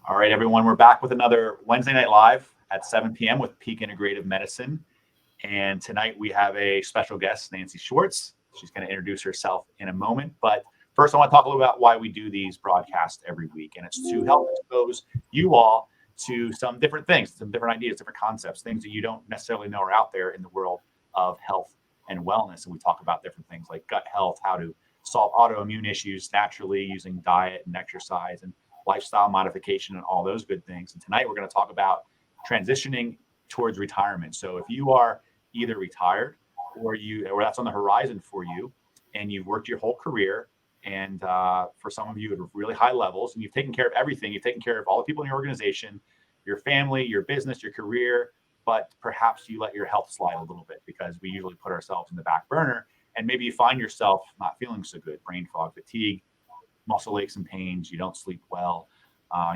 All right, everyone, we're back with another Wednesday Night Live at 7 p.m. with Peak Integrative Medicine. And tonight we have a special guest, Nancy Schwartz. She's going to introduce herself in a moment. But first, I want to talk a little about why we do these broadcasts every week. And it's to help expose you all to some different things, some different ideas, different concepts, things that you don't necessarily know are out there in the world of health and wellness. And we talk about different things like gut health, how to solve autoimmune issues naturally using diet and exercise and lifestyle modification and all those good things. And tonight we're going to talk about transitioning towards retirement. So if you are either retired or that's on the horizon for you and you've worked your whole career and for some of you at really high levels and you've taken care of everything, you've taken care of all the people in your organization, your family, your business, your career, but perhaps you let your health slide a little bit because we usually put ourselves in the back burner and maybe you find yourself not feeling so good, brain fog, fatigue, muscle aches and pains, you don't sleep well,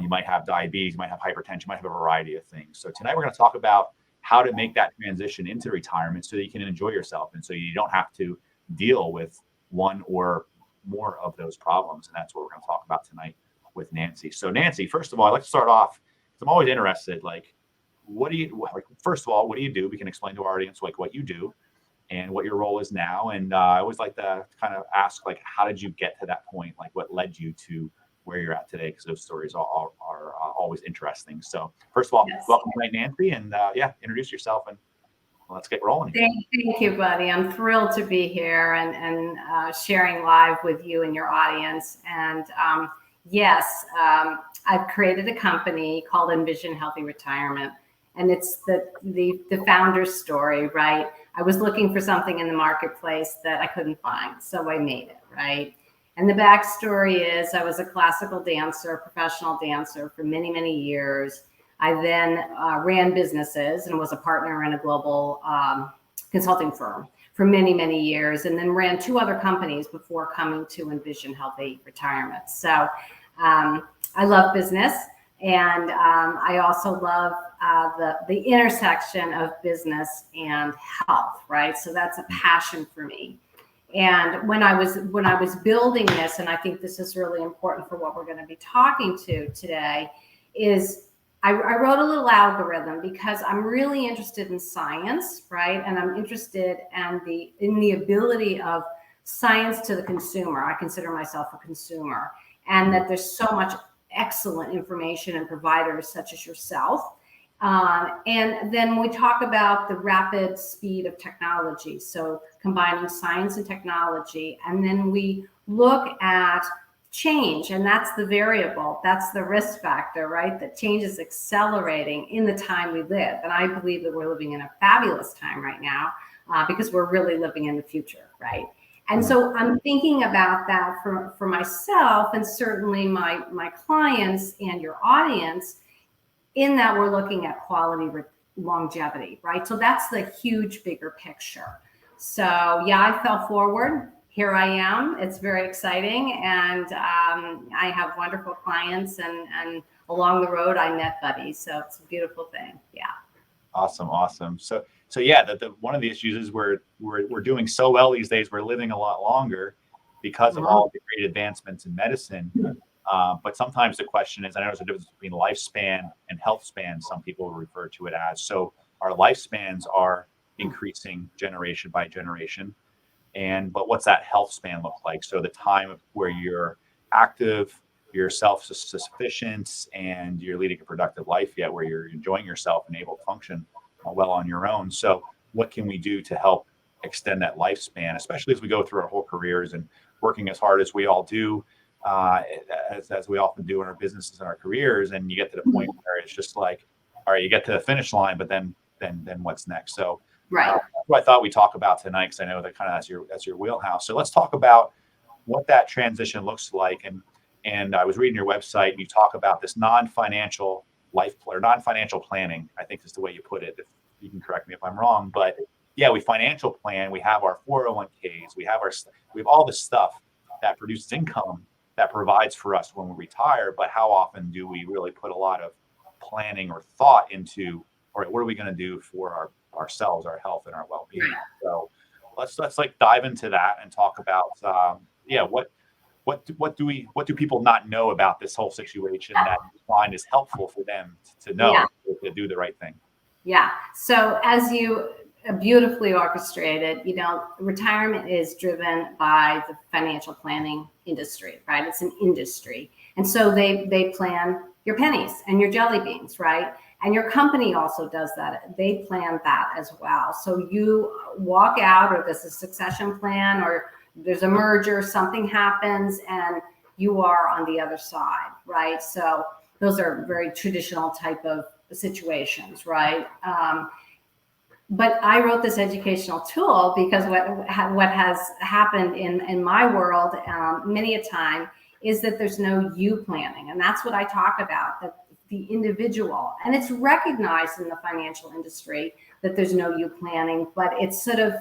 you might have diabetes, you might have hypertension, you might have a variety of things. So tonight we're going to talk about how to make that transition into retirement so that you can enjoy yourself and so you don't have to deal with one or more of those problems. And that's what we're going to talk about tonight with Nancy. So Nancy, first of all, I'd like to start off because I'm always interested, first of all, what do you do? We can explain to our audience what you do and what your role is now. And I always like to kind of ask, how did you get to that point? What led you to where you're at today? Because those stories are always interesting. So first of all, yes. Welcome tonight, Nancy. And introduce yourself and let's get rolling. Thank you, buddy. I'm thrilled to be here and sharing live with you and your audience. And I've created a company called Envision Healthy Retirement. And it's the founder's story, right? I was looking for something in the marketplace that I couldn't find, so I made it, right? And the backstory is I was a classical dancer, professional dancer for many, many years. I then ran businesses and was a partner in a global consulting firm for many, many years, and then ran 2 other companies before coming to Envision Healthy Retirement. So I love business. And I also love the intersection of business and health, right? So that's a passion for me. And when I was building this, and I think this is really important for what we're going to be talking to today, is I wrote a little algorithm because I'm really interested in science, right? And I'm interested in the ability of science to the consumer. I consider myself a consumer, and that there's so much excellent information and providers such as yourself. And then we talk about the rapid speed of technology. So combining science and technology, and then we look at change, and that's the variable, that's the risk factor, right? That change is accelerating in the time we live. And I believe that we're living in a fabulous time right now because we're really living in the future, right? And so I'm thinking about that for myself and certainly my clients and your audience, in that we're looking at quality longevity, right? So that's the huge, bigger picture. So I fell forward. Here I am. It's very exciting. And I have wonderful clients and along the road, I met buddies. So it's a beautiful thing. Yeah. Awesome. So the one of the issues is we're doing so well these days. We're living a lot longer because of all the great advancements in medicine. But sometimes the question is, I know there's a difference between lifespan and health span. Some people refer to it as. So our lifespans are increasing generation by generation. But what's that health span look like? So the time where you're active, you're self-sufficient, and you're leading a productive life yet where you're enjoying yourself and able to function well on your own. So what can we do to help extend that lifespan, especially as we go through our whole careers and working as hard as we all do, as we often do in our businesses and our careers, and you get to the point where it's just like, all right, you get to the finish line, but then what's next? So right. That's what I thought we talk about tonight, because I know that kind of that's your wheelhouse. So let's talk about what that transition looks like. And I was reading your website, and you talk about this non-financial planning, I think is the way you put it. If you can correct me if I'm wrong, but we financial plan. We have our 401ks. We have all this stuff that produces income that provides for us when we retire. But how often do we really put a lot of planning or thought into, all right, what are we going to do for ourselves, our health, and our well-being? So let's dive into that and talk about what do people not know about this whole situation that you find is helpful for them to know to do the right thing? Yeah. So as you beautifully orchestrated, retirement is driven by the financial planning industry, right? It's an industry. And so they plan your pennies and your jelly beans, right? And your company also does that. They plan that as well. So you walk out, or there's a succession plan, or there's a merger, something happens, and you are on the other side, right? So those are very traditional type of situations, right? But I wrote this educational tool because what has happened in my world many a time is that there's no you planning. And that's what I talk about, that the individual, and it's recognized in the financial industry that there's no you planning, but it's sort of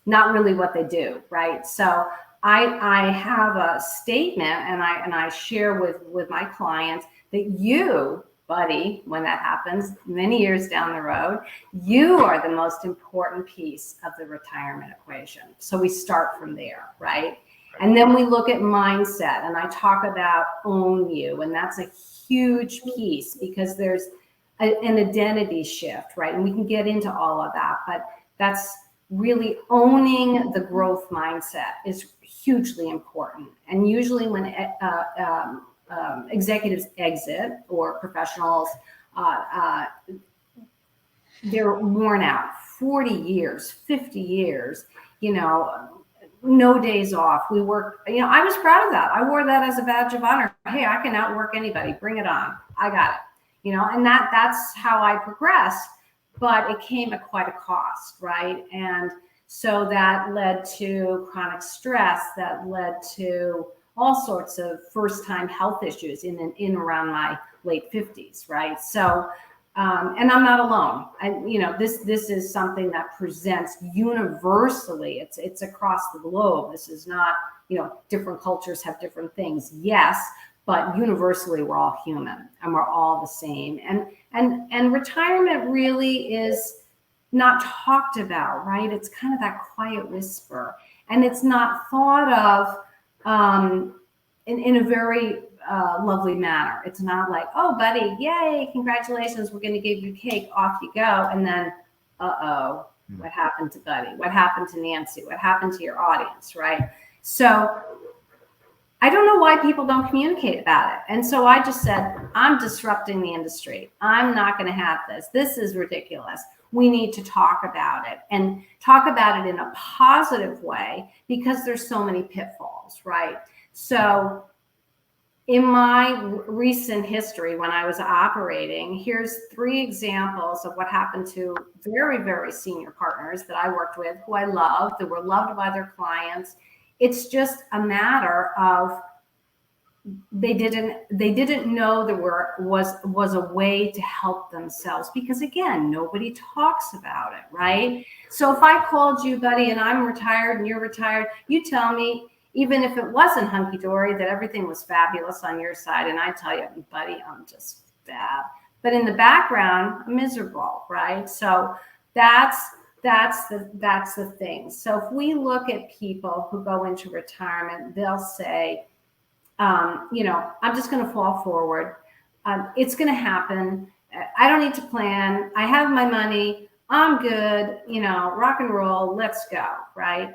not really what they do, right? So I have a statement, and I share with my clients that you, buddy, when that happens many years down the road, you are the most important piece of the retirement equation. So we start from there, right? And then we look at mindset, and I talk about own you, and that's a huge piece because there's an identity shift, right? And we can get into all of that, but that's really owning the growth mindset is hugely important. And usually when executives exit, or professionals, they're worn out. 40 years, 50 years, no days off. We work, I was proud of that. I wore that as a badge of honor. Hey, I can outwork anybody. Bring it on. I got it. And that's how I progressed, but it came at quite a cost, right? And so that led to chronic stress, that led to all sorts of first-time health issues in around my late 50s, right? So, and I'm not alone. This is something that presents universally. It's across the globe. This is not, different cultures have different things. Yes, but universally we're all human and we're all the same. And retirement really is not talked about, right? It's kind of that quiet whisper, and it's not thought of in a very lovely manner. It's not like, oh, buddy, yay, congratulations, we're going to give you cake, off you go. And then, what happened to Buddy? What happened to Nancy? What happened to your audience, right? So I don't know why people don't communicate about it. And so I just said, I'm disrupting the industry. I'm not going to have this. This is ridiculous. We need to talk about it, and talk about it in a positive way, because there's so many pitfalls, right? So in my recent history, when I was operating, here's 3 examples of what happened to very, very senior partners that I worked with, who I loved, that were loved by their clients. It's just a matter of they didn't know there was a way to help themselves, because again, nobody talks about it, right? So if I called you, buddy, and I'm retired and you're retired, you tell me, even if it wasn't hunky-dory, that everything was fabulous on your side, and I tell you, buddy, I'm just bad. But in the background, I'm miserable, right? So that's the thing. So if we look at people who go into retirement, they'll say, I'm just going to fall forward. It's going to happen. I don't need to plan. I have my money. I'm good. Rock and roll. Let's go, right?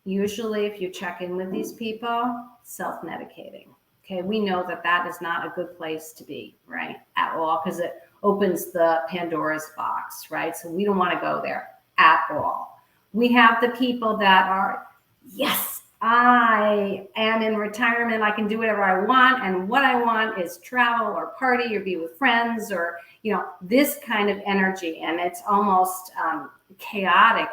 Usually, if you check in with these people, self-medicating. Okay, we know that is not a good place to be, right, at all, because it opens the Pandora's box, right? So we don't want to go there at all. We have the people that are, yes, I am in retirement. I can do whatever I want, and what I want is travel or party or be with friends, or this kind of energy, and it's almost chaotic,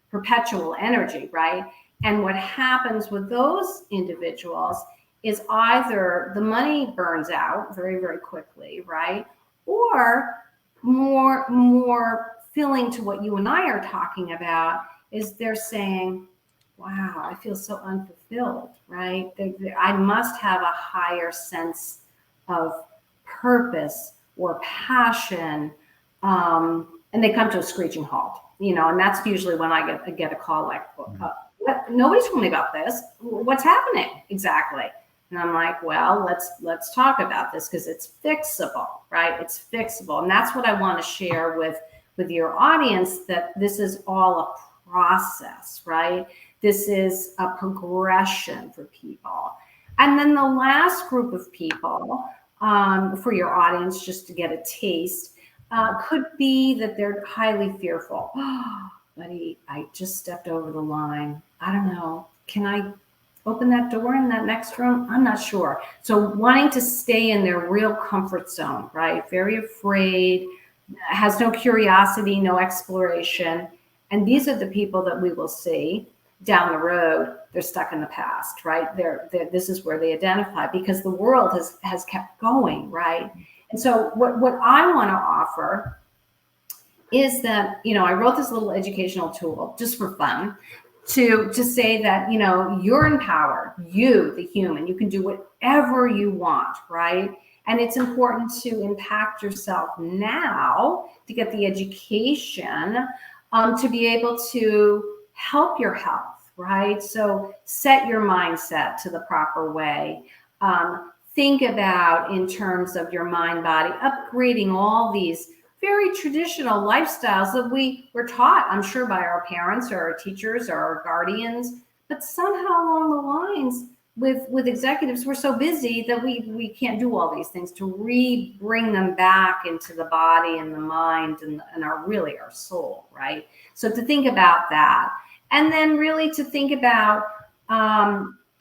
perpetual energy, right? And what happens with those individuals is either the money burns out very, very quickly, right? Or more filling to what you and I are talking about is they're saying, wow, I feel so unfulfilled, right? I must have a higher sense of purpose or passion. And they come to a screeching halt, and that's usually when I get a call like, Nobody told me about this. What's happening exactly? And I'm like, well, let's talk about this because it's fixable, right? It's fixable. And that's what I want to share with your audience, that this is all a process, right? This is a progression for people. And then the last group of people, for your audience, just to get a taste, could be that they're highly fearful. Oh, buddy, I just stepped over the line. I don't know. Can I open that door in that next room? I'm not sure. So wanting to stay in their real comfort zone, right? Very afraid, has no curiosity, no exploration. And these are the people that we will see down the road. They're stuck in the past, right? This is where they identify, because the world has kept going, right? And so what I want to offer is that, I wrote this little educational tool just for fun to say that, you're empowered, you, the human, you can do whatever you want, right? And it's important to impact yourself now to get the education to be able to help your health, right? So set your mindset to the proper way. Think about, in terms of your mind, body, upgrading all these very traditional lifestyles that we were taught, I'm sure, by our parents or our teachers or our guardians, but somehow along the lines with executives, we're so busy that we can't do all these things to bring them back into the body and the mind and really our soul, right? So to think about that, and then really to think about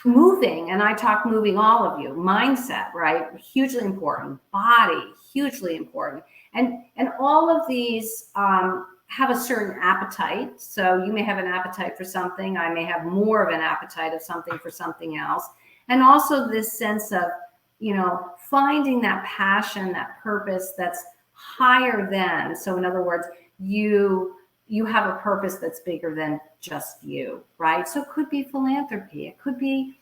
moving, and I talk moving, all of you, mindset, right? Hugely important. Body, hugely important. And all of these have a certain appetite. So you may have an appetite for something. I may have more of an appetite of something for something else. And also this sense of, finding that passion, that purpose that's higher than. So in other words, you have a purpose that's bigger than just you, right? So it could be philanthropy. It could be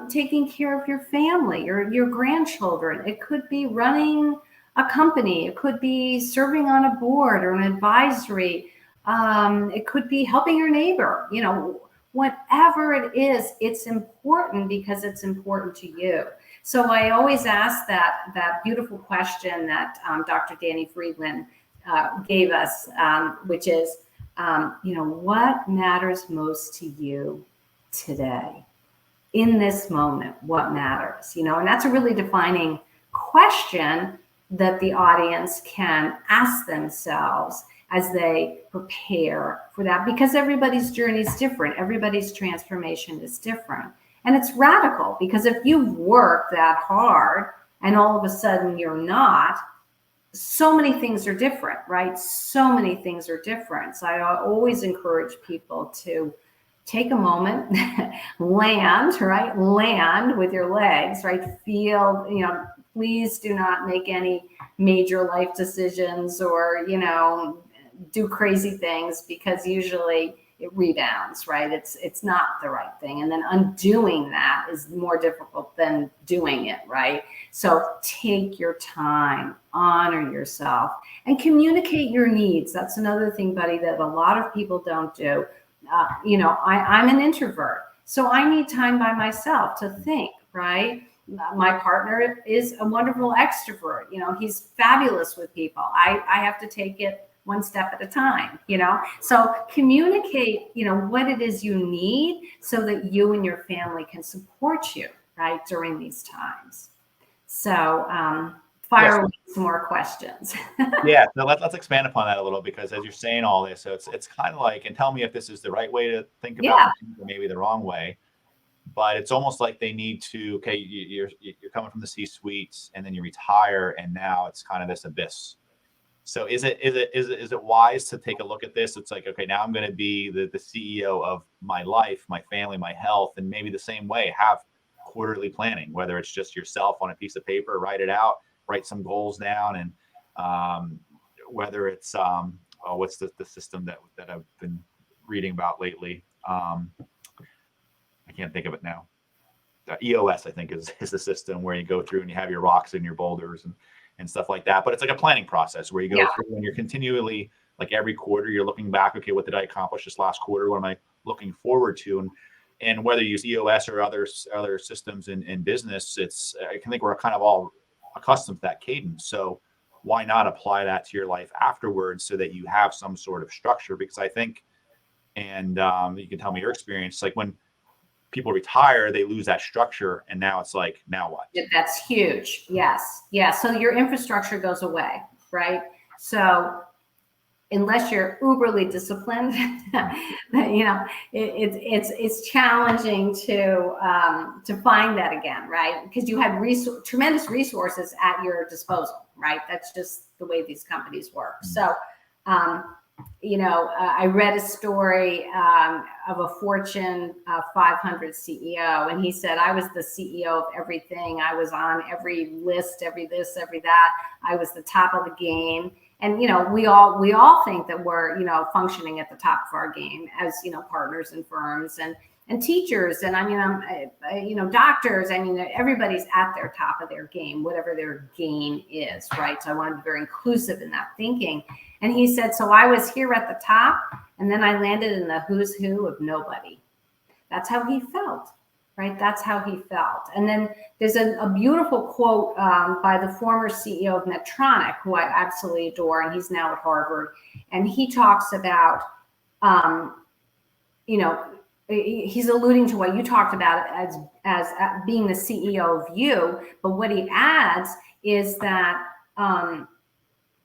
taking care of your family or your grandchildren. It could be running a company. It could be serving on a board or an advisory. It could be helping your neighbor. Whatever it is, it's important because it's important to you. So I always ask that beautiful question that Dr. Danny Friedland gave us, which is, what matters most to you today? In this moment, what matters? And that's a really defining question that the audience can ask themselves as they prepare for that, because everybody's journey is different. Everybody's transformation is different. And it's radical, because if you've worked that hard and all of a sudden you're not, so many things are different, right? So many things are different. So I always encourage people to take a moment, land, right? Land with your legs, right? Feel, please do not make any major life decisions or, do crazy things, because usually it rebounds, right? It's not the right thing. And then undoing that is more difficult than doing it, right? So take your time, honor yourself, and communicate your needs. That's another thing, buddy, that a lot of people don't do. I'm an introvert, so I need time by myself to think, right? My partner is a wonderful extrovert. He's fabulous with people. I have to take it one step at a time, So communicate, what it is you need so that you and your family can support you, right, during these times. So fire away some more questions. Yeah, so let's expand upon that a little, because as you're saying all this, so it's kind of like, and tell me if this is the right way to think about it, or maybe the wrong way, but it's almost like they need to, okay, you're coming from the C-suites and then you retire, and now it's kind of this abyss. So is it wise to take a look at this? It's like, okay, now I'm going to be the CEO of my life, my family, my health, and maybe the same way have quarterly planning, whether it's just yourself on a piece of paper, write it out, write some goals down, and whether it's what's the system that I've been reading about lately. I can't think of it now. EOS, I think, is the system where you go through and you have your rocks and your boulders and stuff like that. But it's like a planning process where you go through and you're continually, like every quarter, you're looking back, okay, what did I accomplish this last quarter? What am I looking forward to. And whether you use EOS or other systems in business, I think we're kind of all accustomed to that cadence. So why not apply that to your life afterwards so that you have some sort of structure? Because I think, and you can tell me your experience, like when people retire, they lose that structure, and now it's like, now what? That's huge. Yes. Yeah. So your infrastructure goes away, right? So unless you're uberly disciplined, it's challenging to find that again, right? Because you had tremendous resources at your disposal, right? That's just the way these companies work. So, I read a story of a Fortune 500 CEO, and he said, I was the CEO of everything. I was on every list, every this, every that. I was the top of the game. And, we all think that we're, functioning at the top of our game as, partners in firms and teachers. And doctors, everybody's at their top of their game, whatever their game is, right? So I want to be very inclusive in that thinking. And he said, so I was here at the top, and then I landed in the who's who of nobody. That's how he felt. Right? That's how he felt. And then there's a beautiful quote by the former CEO of Medtronic, who I absolutely adore, and he's now at Harvard. And he talks about, he's alluding to what you talked about as being the CEO of you. But what he adds is that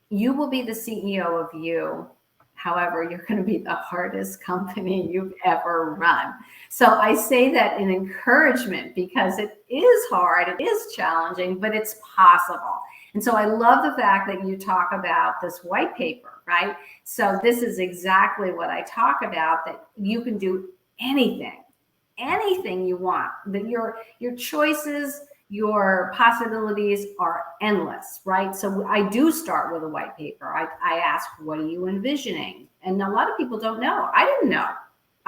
you will be the CEO of you. However, you're going to be the hardest company you've ever run. So I say that in encouragement because it is hard, it is challenging, but it's possible. And so I love the fact that you talk about this white paper, right? So this is exactly what I talk about, that you can do anything you want, that your choices, your possibilities are endless, right? So I do start with a white paper. I ask, what are you envisioning? And a lot of people don't know. I didn't know.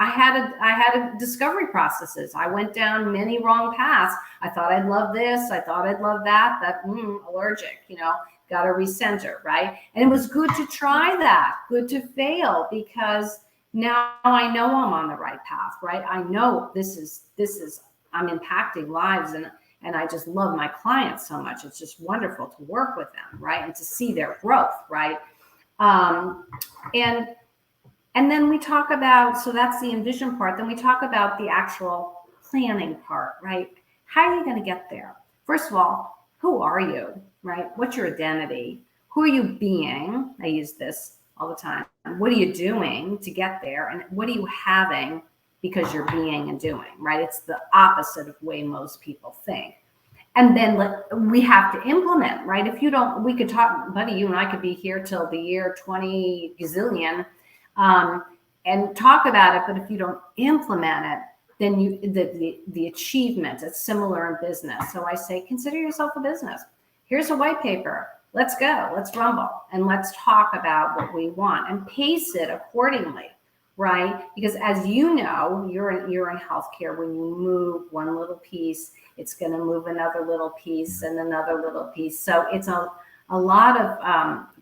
I had a discovery processes. I went down many wrong paths. I thought I'd love this. I thought I'd love that. Allergic, got to recenter, right? And it was good to try that, good to fail, because now I know I'm on the right path, right? I know this is I'm impacting lives, and I just love my clients so much. It's just wonderful to work with them, right? And to see their growth, right? And then we talk about, so that's the envision part. Then we talk about the actual planning part, right? How are you going to get there? First of all, who are you, right? What's your identity? Who are you being? I use this all the time. What are you doing to get there? And what are you having because you're being and doing, right? It's the opposite of the way most people think. And then we have to implement, right? If you don't, we could talk, buddy, you and I could be here till the year 20 gazillion and talk about it. But if you don't implement it, then the achievement, it's similar in business. So I say, consider yourself a business. Here's a white paper. Let's go, let's rumble, and let's talk about what we want and pace it accordingly. Right? Because as you know, you're in healthcare. When you move one little piece, it's going to move another little piece and another little piece. So it's a lot of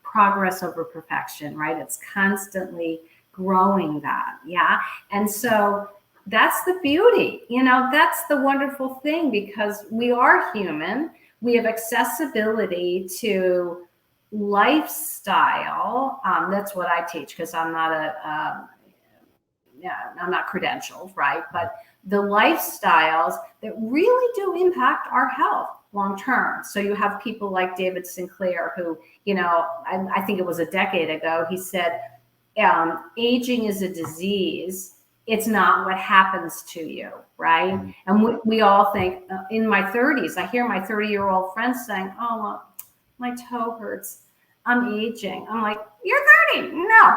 progress over perfection, right? It's constantly growing that. Yeah. And so that's the beauty, that's the wonderful thing, because we are human. We have accessibility to lifestyle. That's what I teach, because I'm not I'm not credentialed, right? But the lifestyles that really do impact our health long term. So you have people like David Sinclair, who, I think it was a decade ago, he said, aging is a disease. It's not what happens to you, right? Mm-hmm. And we all think, in my 30s, I hear my 30-year-old friends saying, oh, my toe hurts. I'm aging. I'm like, you're 30. No.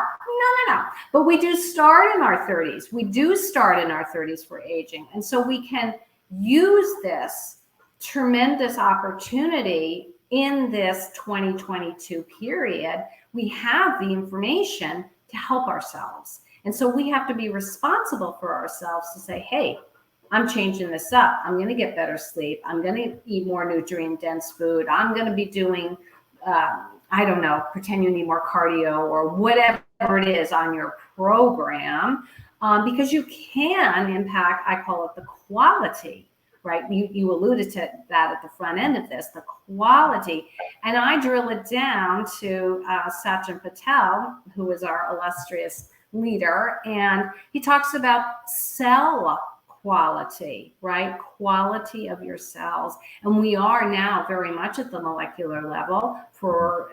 But we do start in our 30s. We do start in our 30s for aging. And so we can use this tremendous opportunity in this 2022 period. We have the information to help ourselves. And so we have to be responsible for ourselves to say, hey, I'm changing this up. I'm going to get better sleep. I'm going to eat more nutrient-dense food. I'm going to be doing pretend you need more cardio or whatever it is on your program. because you can impact, I call it the quality, right? You alluded to that at the front end of this, the quality. And I drill it down to Sachin Patel, who is our illustrious leader, and he talks about cell quality, right? Quality of your cells. And we are now very much at the molecular level for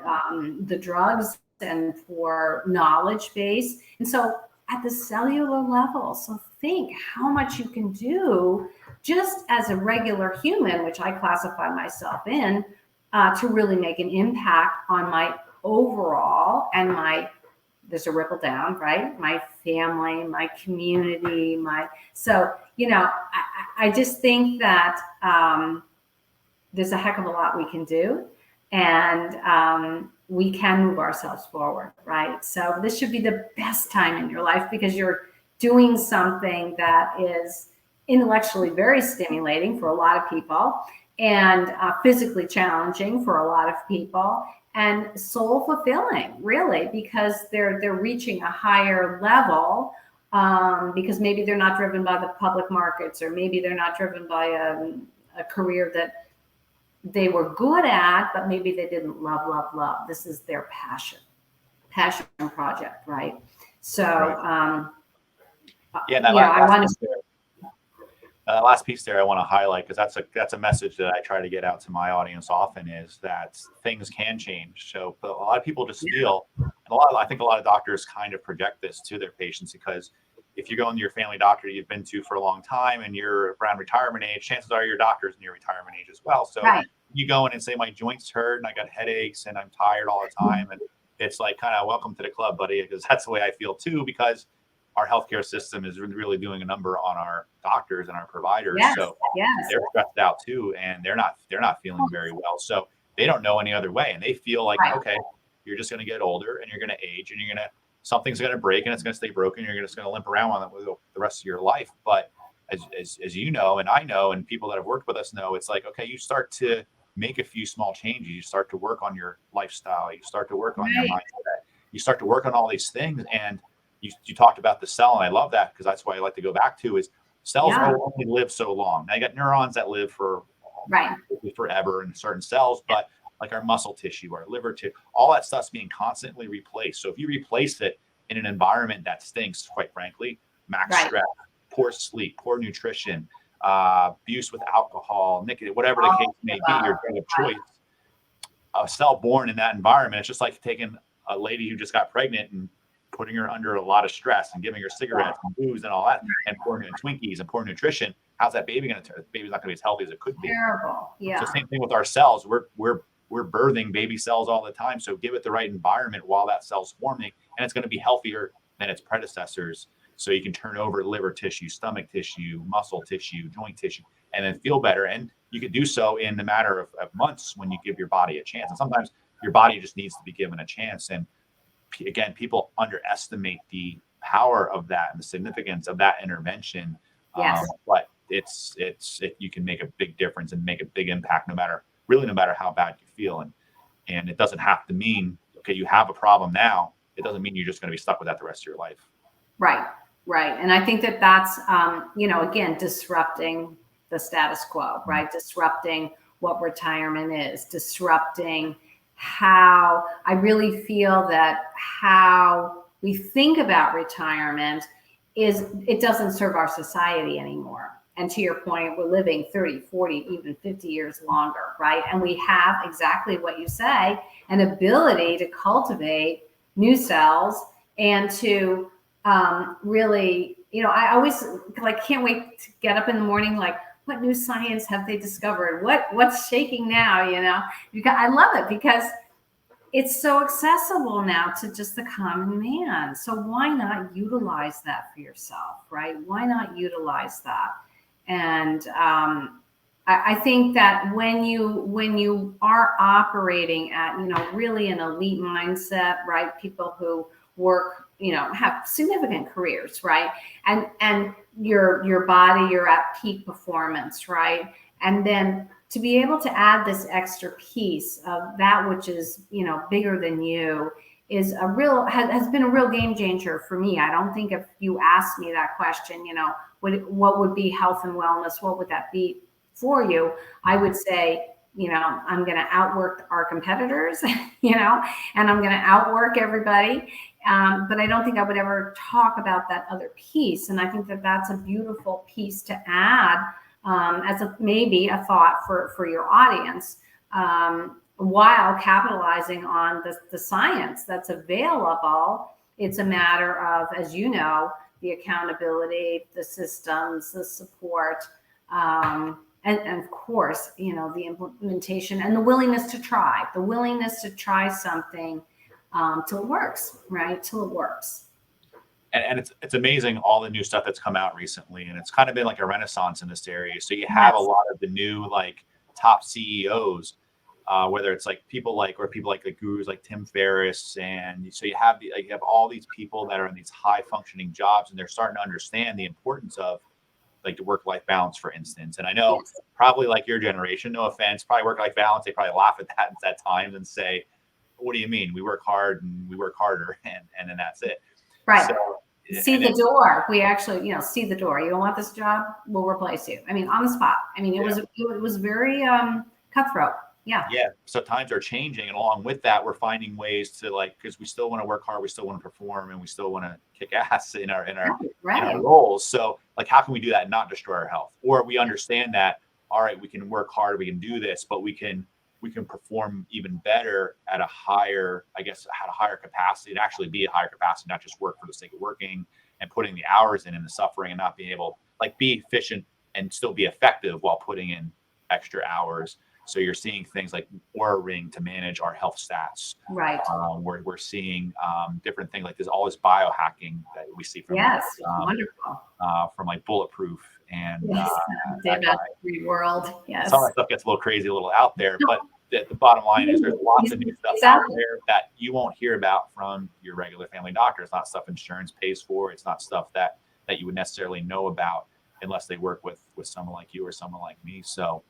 the drugs and for knowledge base. And so at the cellular level, so think how much you can do just as a regular human, which I classify myself in, to really make an impact on my overall and there's a ripple down, right? My family, my community, so, I just think that there's a heck of a lot we can do, and we can move ourselves forward, right? So this should be the best time in your life because you're doing something that is intellectually very stimulating for a lot of people and physically challenging for a lot of people and soul fulfilling, really, because they're reaching a higher level because maybe they're not driven by the public markets, or maybe they're not driven by a career that they were good at, but maybe they didn't love. This is their passion project, right? So, yeah, that last piece there I want to highlight, because that's a message that I try to get out to my audience often, is that things can change. So a lot of people just feel, and I think a lot of doctors kind of project this to their patients, because if you go into your family doctor you've been to for a long time and you're around retirement age, chances are your doctor's in your retirement age as well. So you go in and say, my joints hurt and I got headaches and I'm tired all the time. And it's like, kind of, welcome to the club, buddy, because that's the way I feel too, because our healthcare system is really doing a number on our doctors and our providers. So they're stressed out too, and they're not feeling very well. So they don't know any other way. And they feel like, okay, you're just going to get older and you're going to age and something's going to break and it's going to stay broken. You're just going to limp around on it the rest of your life. But as you know, and I know, and people that have worked with us know, it's like, okay, you start to make a few small changes. You start to work on your lifestyle. You start to work on your mindset. You start to work on all these things. And you talked about the cell, and I love that, because that's why I like to go back to is cells only live so long. Now you got neurons that live for forever in certain cells, but like our muscle tissue, our liver tissue, all that stuff's being constantly replaced. So if you replace it in an environment that stinks, quite frankly, max stress, poor sleep, poor nutrition, abuse with alcohol, nicotine, whatever the case may be, your drug of choice, a cell born in that environment, it's just like taking a lady who just got pregnant and putting her under a lot of stress and giving her cigarettes and booze and all that, and poor Twinkies and poor nutrition. How's that baby going to turn? The baby's not going to be as healthy as it could be. Terrible. Yeah. So same thing with our cells. We're birthing baby cells all the time. So give it the right environment while that cell's forming, and it's going to be healthier than its predecessors. So you can turn over liver tissue, stomach tissue, muscle tissue, joint tissue, and then feel better. And you can do so in the matter of months when you give your body a chance. And sometimes your body just needs to be given a chance. And again, people underestimate the power of that and the significance of that intervention. But you can make a big difference and make a big impact no matter how bad you feel. And it doesn't have to mean, okay, you have a problem now. It doesn't mean you're just going to be stuck with that the rest of your life. Right. And I think that's, again, disrupting the status quo, right? Disrupting what retirement is, disrupting how I really feel that how we think about retirement it doesn't serve our society anymore. And to your point, we're living 30, 40, even 50 years longer, right? And we have exactly what you say, an ability to cultivate new cells and to really, I always can't wait to get up in the morning, what new science have they discovered? What's shaking now? I love it because it's so accessible now to just the common man. So why not utilize that for yourself, right? Why not utilize that? And I think that when you are operating at, really an elite mindset, right? People who work, have significant careers, right? And your body, you're at peak performance, right? And then to be able to add this extra piece of that which is, bigger than you has been a real game changer for me. I don't think if you asked me that question, what would be health and wellness, what would that be for you? I would say, I'm going to outwork our competitors, and I'm going to outwork everybody. But I don't think I would ever talk about that other piece. And I think that that's a beautiful piece to add as maybe a thought for your audience, while capitalizing on the science that's available. It's a matter of, as you know, the accountability, the systems, the support, and of course, the implementation and the willingness to try something till it works, right? Till it works. And it's amazing all the new stuff that's come out recently, and it's kind of been like a renaissance in this area. So you have a lot of the new top CEOs, whether it's people like the gurus like Tim Ferriss, and so you have all these people that are in these high functioning jobs, and they're starting to understand the importance of the work-life balance, for instance. And I know probably like your generation, no offense, probably work-life balance, they probably laugh at that at times and say, what do you mean? We work hard and we work harder, and then that's it. Right. So, see the door. We actually, see the door. You don't want this job, we'll replace you. I mean, on the spot. I mean, it was very cutthroat. Yeah. Yeah. So times are changing, and along with that, we're finding ways to because we still want to work hard, we still want to perform, and we still want to kick ass in our roles. So how can we do that and not destroy our health? Or we understand that, all right, we can work hard, we can do this, but we can perform even better at a higher capacity, and actually be a higher capacity, not just work for the sake of working and putting the hours in and the suffering, and not being able be efficient and still be effective while putting in extra hours. So you're seeing things like Oura Ring to manage our health stats. Right. We're seeing different things like all this biohacking that we see from wonderful. From Bulletproof and World. Yes. Some of that stuff gets a little crazy, a little out there, but the bottom line is there's lots of new stuff out there that you won't hear about from your regular family doctor. It's not stuff insurance pays for. It's not stuff that you would necessarily know about unless they work with someone like you or someone like me. So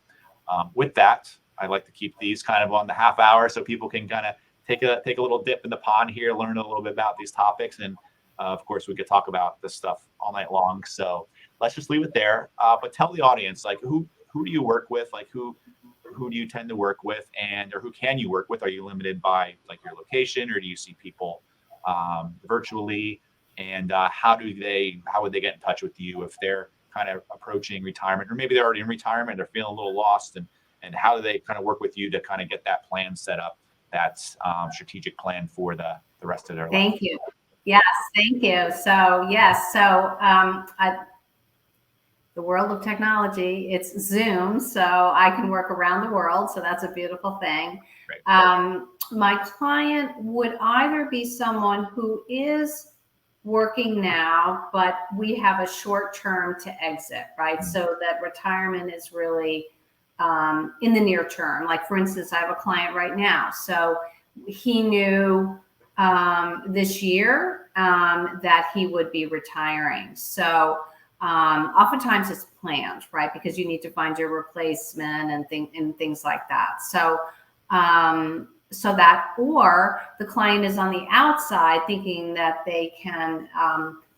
with that, I like to keep these kind of on the half hour so people can kind of take a little dip in the pond here, learn a little bit about these topics. And of course, we could talk about this stuff all night long. So let's just leave it there. But tell the audience, who do you work with? Who do you tend to work with, or who can you work with? Are you limited by your location, or do you see people virtually? And how would they get in touch with you if they're kind of approaching retirement, or maybe they're already in retirement, they're feeling a little lost, and how do they kind of work with you to kind of get that plan set up, that strategic plan for the rest of their life? Thank you. Yes, thank you. So the world of technology, it's Zoom, so I can work around the world. So that's a beautiful thing. Right. My client would either be someone who is working now, but we have a short term to exit, right? Mm-hmm. So that retirement is really in the near term. For instance, I have a client right now. So he knew this year that he would be retiring. So oftentimes it's planned, right? Because you need to find your replacement and things like that. So or the client is on the outside thinking that they can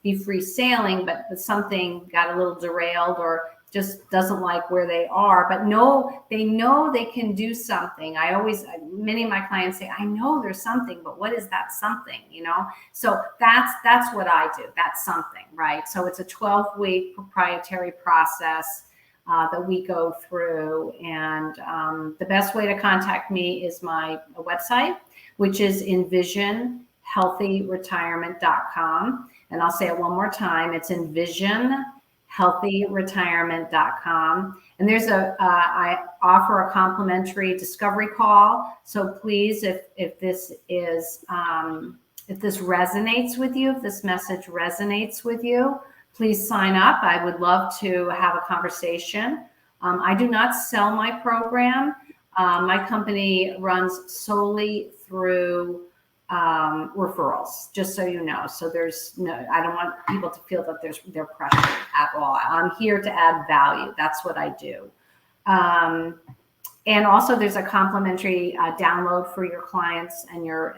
be free sailing, but something got a little derailed or just doesn't like where they are, but they know they can do something. Many of my clients say, I know there's something, but what is that something, So that's what I do. That's something, right? So it's a 12-week proprietary process that we go through. And the best way to contact me is my website, which is envisionhealthyretirement.com. And I'll say it one more time. It's envisionhealthyretirement.com. And I offer a complimentary discovery call. So please, if this resonates with you, if this message resonates with you, please sign up. I would love to have a conversation. I do not sell my program. My company runs solely through referrals, just so you know. So I don't want people to feel that they're pressured at all. I'm here to add value. That's what I do. And also there's a complimentary download for your clients and your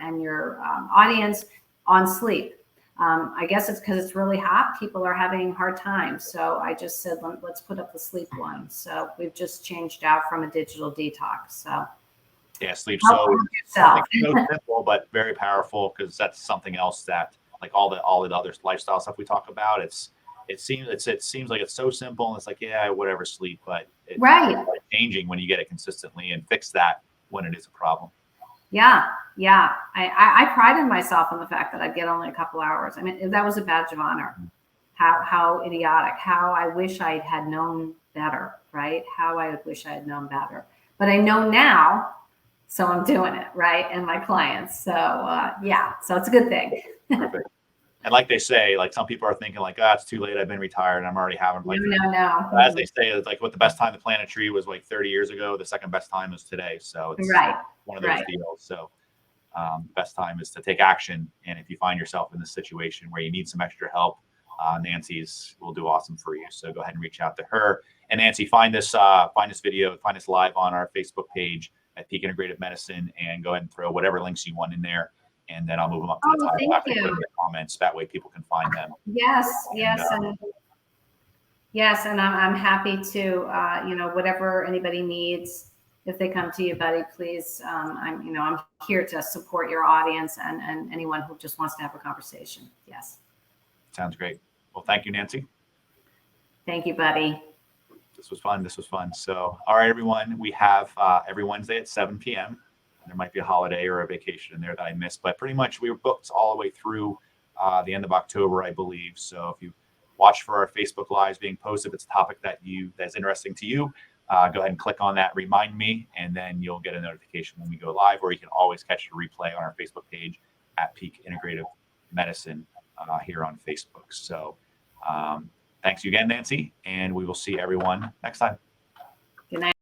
audience on sleep. I guess it's because it's really hot. People are having hard times. So I just said, let's put up the sleep one. So we've just changed out from a digital detox. So yeah, sleep so simple, but very powerful, because that's something else that, like all the other lifestyle stuff we talk about, it seems like it's so simple, and it's like, yeah, whatever, sleep, but it's changing when you get it consistently and fix that when it is a problem. Yeah. I prided myself on the fact that I'd get only a couple hours. I mean, that was a badge of honor. How idiotic, how I wish I had known better, right? How I wish I had known better. But I know now, so I'm doing it, right? And my clients. So yeah, so it's a good thing. Perfect. And like they say, like some people are thinking like, it's too late. I've been retired and I'm already having like, no. As they say, it's like what the best time to plant a tree was like 30 years ago. The second best time is today. So it's one of those deals. So best time is to take action. And if you find yourself in this situation where you need some extra help, Nancy's will do awesome for you. So go ahead and reach out to her. And Nancy, find this video, find us live on our Facebook page at Peak Integrative Medicine, and go ahead and throw whatever links you want in there. And then I'll move them up to the title after putting the comments. That way people can find them. Yes. And I'm happy to, whatever anybody needs, if they come to you, buddy, please. I'm here to support your audience and anyone who just wants to have a conversation. Yes. Sounds great. Well, thank you, Nancy. Thank you, buddy. This was fun. So, all right, everyone, we have every Wednesday at 7 p.m. There might be a holiday or a vacation in there that I missed, but pretty much we were booked all the way through the end of October, I believe. So if you watch for our Facebook Lives being posted, if it's a topic that's interesting to you, go ahead and click on that, remind me, and then you'll get a notification when we go live, or you can always catch the replay on our Facebook page at Peak Integrative Medicine here on Facebook. So thanks you again, Nancy, and we will see everyone next time. Good night.